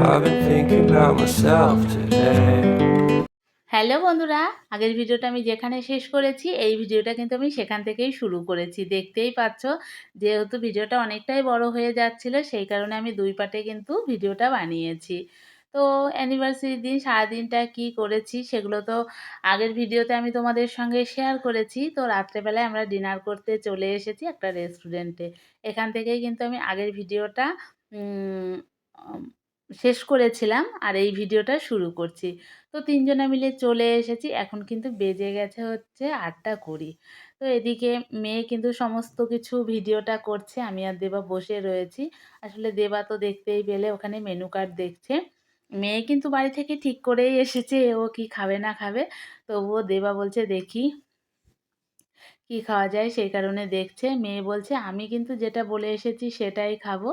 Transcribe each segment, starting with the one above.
I've been thinking about myself today. Hello বন্ধুরা, আগের ভিডিওটা আমি যেখানে শেষ করেছি এই ভিডিওটা কিন্তু আমি সেখান থেকেই শুরু করেছি। দেখতেই পাচ্ছ, যেহেতু ভিডিওটা অনেকটাই বড় হয়ে যাচ্ছিল সেই কারণে আমি ২ পার্টে কিন্তু ভিডিওটা বানিয়েছি। তো অ্যানিভার্সারির দিন সারাদিনটা কি করেছি সেগুলো তো আগের ভিডিওতে আমি তোমাদের সঙ্গে শেয়ার করেছি। তো রাত্রেবেলায় আমরা ডিনার করতে চলে এসেছি একটা রেস্টুরেন্টে। এখান থেকেই কিন্তু আমি আগের ভিডিওটা উম আম শেষ করেছিলাম আর এই ভিডিওটা শুরু করছি। তো ৩ জনে মিলে চলে এসেছি। এখন কিন্তু বেজে গেছে হচ্ছে ৮:২০। তো এদিকে মেয়ে কিন্তু সমস্ত কিছু ভিডিওটা করছে। আমি আর দেবা বসে রয়েছি। আসলে দেবা তো দেখতেই পেলে ওখানে মেনু কার্ড দেখছে। মেয়ে কিন্তু বাড়ি থেকে ঠিক করেই এসেছে ও কি খাবে না খাবে। তবুও দেবা বলছে দেখি কি খাওয়া যায় সেই কারণে দেখছে। মেয়ে বলছে আমি কিন্তু যেটা বলে এসেছি সেটাই খাবো।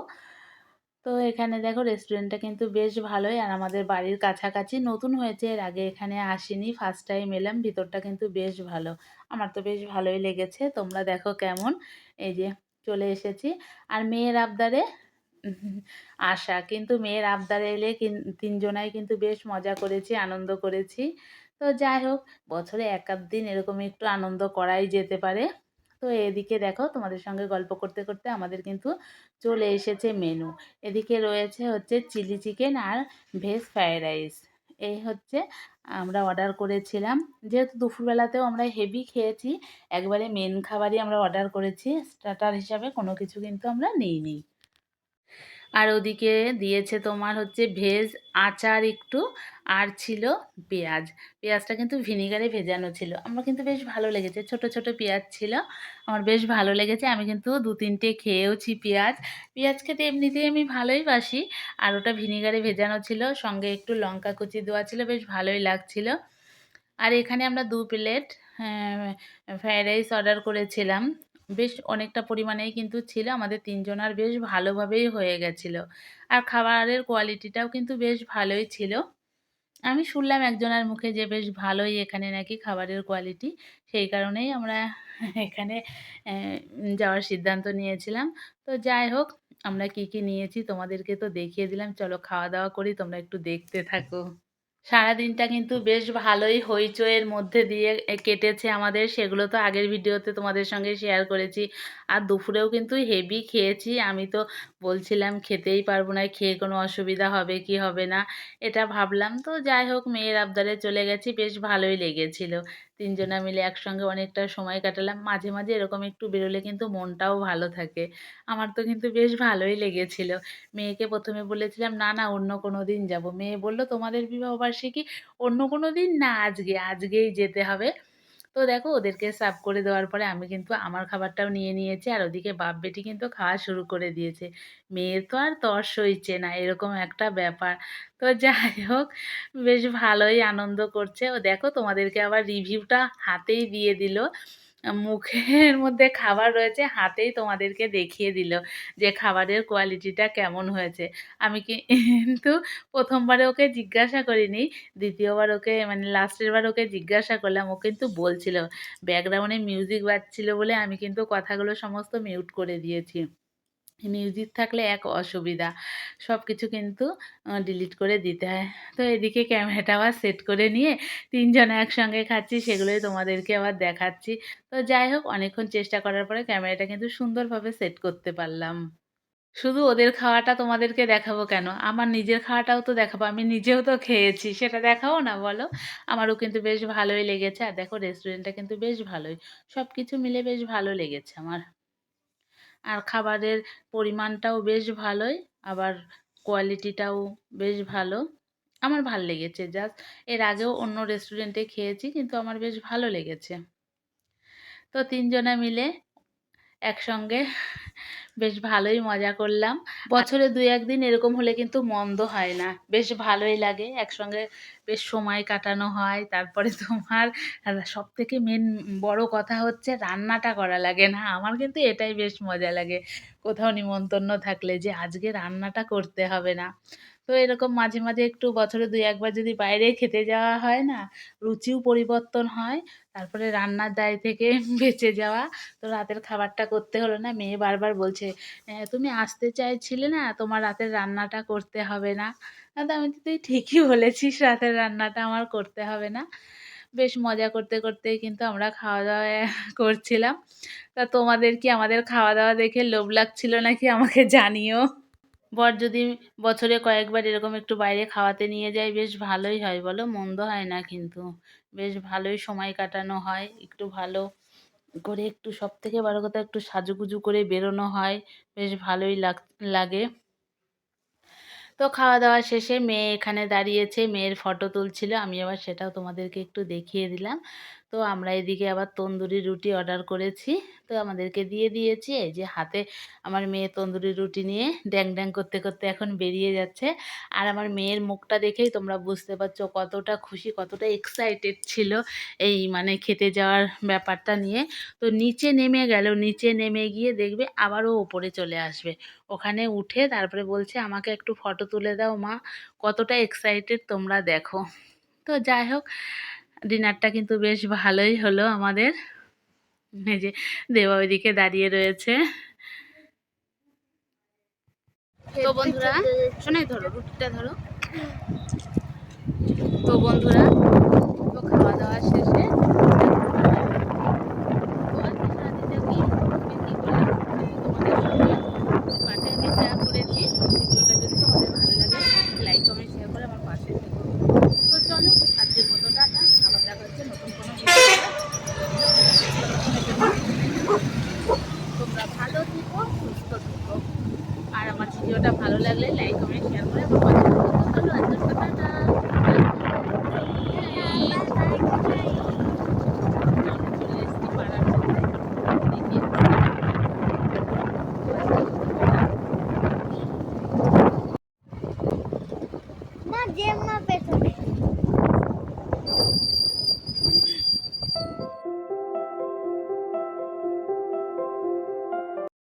তো এখানে দেখো রেস্টুরেন্টটা কিন্তু বেশ ভালোই আর আমাদের বাড়ির কাছাকাছি নতুন হয়েছে, এর আগে এখানে আসিনি, ফার্স্ট টাইম এলাম। ভিতরটা কিন্তু বেশ ভালো, আমার তো বেশ ভালোই লেগেছে। তোমরা দেখো কেমন। এই যে চলে এসেছি আর মেয়ের আবদারে আসা, কিন্তু মেয়ের আবদারে এলে তিনজনাই কিন্তু বেশ মজা করেছি, আনন্দ করেছি। তো যাই হোক, বছরে এক আধ দিন এরকম একটু আনন্দ করাই যেতে পারে। তো এদিকে দেখো তোমাদের সঙ্গে গল্প করতে করতে আমাদের কিন্তু চলে এসেছে মেনু। এদিকে রয়েছে হচ্ছে চিলি চিকেন আর ভেজ ফ্রায়েড রাইস। এই হচ্ছে আমরা অর্ডার করেছিলাম। যেহেতু দুপুরবেলাতেও আমরা হেভি খেয়েছি, একবারে মেন খাবারই আমরা অর্ডার করেছি, স্টার্টার হিসাবে কোনো কিছু কিন্তু আমরা নিইনি। আর ওদিকে দিয়েছে তোমার হচ্ছে ভেজ আচার একটু, আর ছিল পেঁয়াজ। পেঁয়াজটা কিন্তু ভিনিগারে ভেজানো ছিল। আমার কিন্তু বেশ ভালো লেগেছে। ছোট, ছোট পেঁয়াজ ছিল। আমার বেশ ভালো লেগেছে। আমি কিন্তু ২-৩ টে খেয়েওছি পেঁয়াজ। পেঁয়াজ খেতে এমনিতেই আমি ভালোই বাসি। আর ওটা ভিনিগারে ভেজানো ছিল। সঙ্গে একটু লঙ্কা কুচি দেওয়া ছিল। বেশ ভালোই লাগছিল। আর এখানে আমরা ২ প্লেট ফ্রায়েড রাইস অর্ডার করেছিলাম। বেশ অনেকটা পরিমাণেই কিন্তু ছিল। আমাদের ৩ জনার বেশ ভালোভাবেই হয়ে গেছিল। আর খাবারের কোয়ালিটিটাও কিন্তু বেশ ভালোই ছিল। আমি শুনলাম একজনের মুখে যে বেশ ভালোই এখানে নাকি খাবারের কোয়ালিটি। সেই কারণেই আমরা এখানে যাওয়ার সিদ্ধান্ত নিয়েছিলাম। তো যাই হোক, আমরা কি, কি নিয়েছি তোমাদেরকে তো দেখিয়ে দিলাম। চলো খাওয়া-দাওয়া করি, তোমরা একটু দেখতে থাকো। সারাদিনটা কিন্তু বেশ ভালোই হইচইয়ের মধ্যে দিয়ে কেটেছে আমাদের। সেগুলো তো আগের ভিডিওতে তোমাদের সঙ্গে শেয়ার করেছি। আর দুপুরেও কিন্তু হেভি খেয়েছি। আমি তো বলছিলাম খেতেই পারবো না, খেয়ে কোনো অসুবিধা হবে কি হবে না, এটা ভাবলাম। তো যাই হোক, মেয়ের আবদারে চলে গেছি, বেশ ভালোই লেগেছিল। ৩ জনা মিলে একসঙ্গে অনেকটা সময় কাটালাম। মাঝে, মাঝে এরকম একটু বেরোলে কিন্তু মনটাও ভালো থাকে। আমার তো কিন্তু বেশ ভালোই লেগেছিল। মেয়েকে ১ম এ বলেছিলাম, "না, না অন্য কোনো দিন যাবো।" মেয়ে বলল, "তোমাদের বিবাহবার্ষিকী, অন্য কোনো দিন না আজকে, আজকেই যেতে হবে।" তো দেখো ওদেরকে সার্ভ করে দেওয়ার পরে আমি কিন্তু আমার খাবারটাও নিয়ে নিয়েছি আর ওদিকে বাপ-বেটি কিন্তু খাওয়া শুরু করে দিয়েছে। মেয়ের তো আর তর সইছে না, এরকম একটা ব্যাপার। তো যাই হোক, বেশ ভালোই আনন্দ করছে। ও দেখো তোমাদেরকে আবার রিভিউটা হাতেই দিয়ে দিল। মুখের মধ্যে খাবার রয়েছে, হাতেই তোমাদেরকে দেখিয়ে দিল যে খাবারের কোয়ালিটিটা কেমন হয়েছে। আমি কিন্তু ১ম বারে ওকে জিজ্ঞাসা করিনি। ২য় বার ওকে মানে লাস্টের বার ওকে জিজ্ঞাসা করলাম। ও কিন্তু বলছিল। ব্যাকগ্রাউন্ডে মিউজিক বাজছিল বলে আমি কিন্তু কথাগুলো সমস্ত মিউট করে দিয়েছি। মিউজিক থাকলে এক অসুবিধা। সবকিছু কিন্তু ডিলিট করে দিতে হয়। তো এদিকে ক্যামেরাটা আবার সেট করে নিয়ে ৩ জনে একসঙ্গে খাচ্ছি, সেগুলোই তোমাদেরকে আবার দেখাচ্ছি। তো যাই হোক, অনেকক্ষণ চেষ্টা করার পরে ক্যামেরাটা কিন্তু সুন্দরভাবে সেট করতে পারলাম। শুধু ওদের খাওয়াটা তোমাদেরকে দেখাবো কেন? আমার নিজের খাওয়াটাও তো দেখাবো। আমি নিজেও তো খেয়েছি। সেটা দেখাবো না বলো? আমারও কিন্তু বেশ ভালোই লেগেছে। আর দেখো রেস্টুরেন্টটা কিন্তু বেশ ভালোই। সবকিছু মিলে বেশ ভালো লেগেছে আমার। আর খাবারের পরিমাণটাও বেশ ভালোই। আবার কোয়ালিটিটাও বেশ ভালো। আমার ভাল লেগেছে। জাস্ট এর আগেও অন্য রেস্টুরেন্টে খেয়েছি কিন্তু আমার বেশ ভালো লেগেছে। তো ৩ জনা মিলে একসঙ্গে বেশ ভালোই মজা করলাম। বছরে ২-১ দিন এরকম হলে কিন্তু মন্দ হয় না। বেশ ভালোই লাগে। একসঙ্গে বেশ সময় কাটানো হয়। তারপরে তোমার সবথেকে মেন বড় কথা হচ্ছে রান্নাটা করা লাগে না। আমার কিন্তু এটাই বেশ মজা লাগে। কোথাও নিমন্ত্রণ থাকলে যে আজকে রান্নাটা করতে হবে না। তো এরকম মাঝে, মাঝে একটু বছরে ২-১ বার যদি বাইরে খেতে যাওয়া হয় না, রুচিও পরিবর্তন হয়। তারপরে রান্নার দায় থেকে বেঁচে যাওয়া। তো রাতের খাবারটা করতে হলো না। মেয়ে বারবার বলছে, তুমি আসতে চাইছিলে না? তোমার রাতের রান্নাটা করতে হবে না।" তো আমি তো, "তুই ঠিকই বলেছিস, রাতের রান্নাটা আমার করতে হবে না।" বেশ মজা করতে, করতেই কিন্তু আমরা খাওয়া-দাওয়া করছিলাম। তা তোমাদের কি আমাদের খাওয়া-দাওয়া দেখে লোভ লাগছিল নাকি আমাকে জানিও। বর যদি বছরে কয়েকবার এরকম একটু বাইরে খাওয়াতে নিয়ে যায় বেশ ভালোই হয় বলো? মন্দ হয় না কিন্তু। বেশ ভালোই সময় কাটানো হয়। একটু ভালো করে একটু সবথেকে বড় কথা একটু সাজুগুজু করে বেরোনো হয়। বেশ ভালোই লাগে। তো খাওয়া-দাওয়া শেষে মেয়ে এখানে দাঁড়িয়েছে, মেয়ের ফটো তুলছিল। আমি আবার সেটাও তোমাদেরকে একটু দেখিয়ে দিলাম। তো আমরা এদিকে আবার তন্দুরি রুটি অর্ডার করেছি। তো আমাদেরকে দিয়ে দিয়েছি। এই যে হাতে আমার মেয়ে তন্দুরি রুটি নিয়ে ড্যাং, ড্যাং করতে, করতে এখন বেরিয়ে যাচ্ছে। আর আমার মেয়ের মুখটা দেখেই তোমরা বুঝতে পারছো কতটা খুশি, কতটা এক্সাইটেড ছিল এই মানে খেতে যাওয়ার ব্যাপারটা নিয়ে। তো নিচে নেমে গেল। নিচে নেমে গিয়ে দেখবে আবারও ওপরে চলে আসবে। ওখানে উঠে তারপরে বলছে, "আমাকে একটু ফটো তুলে দাও মা।" কতটা এক্সাইটেড তোমরা দেখো। তো যাই হোক, ডিনারটা কিন্তু বেশ ভালোই হলো আমাদের। এই যে দেওয়া ওইদিকে দাঁড়িয়ে রয়েছে। তো বন্ধুরা, শোনাই ধরো, রুটিটা ধরো। তো বন্ধুরা, তো খাওয়া দাওয়া শেষে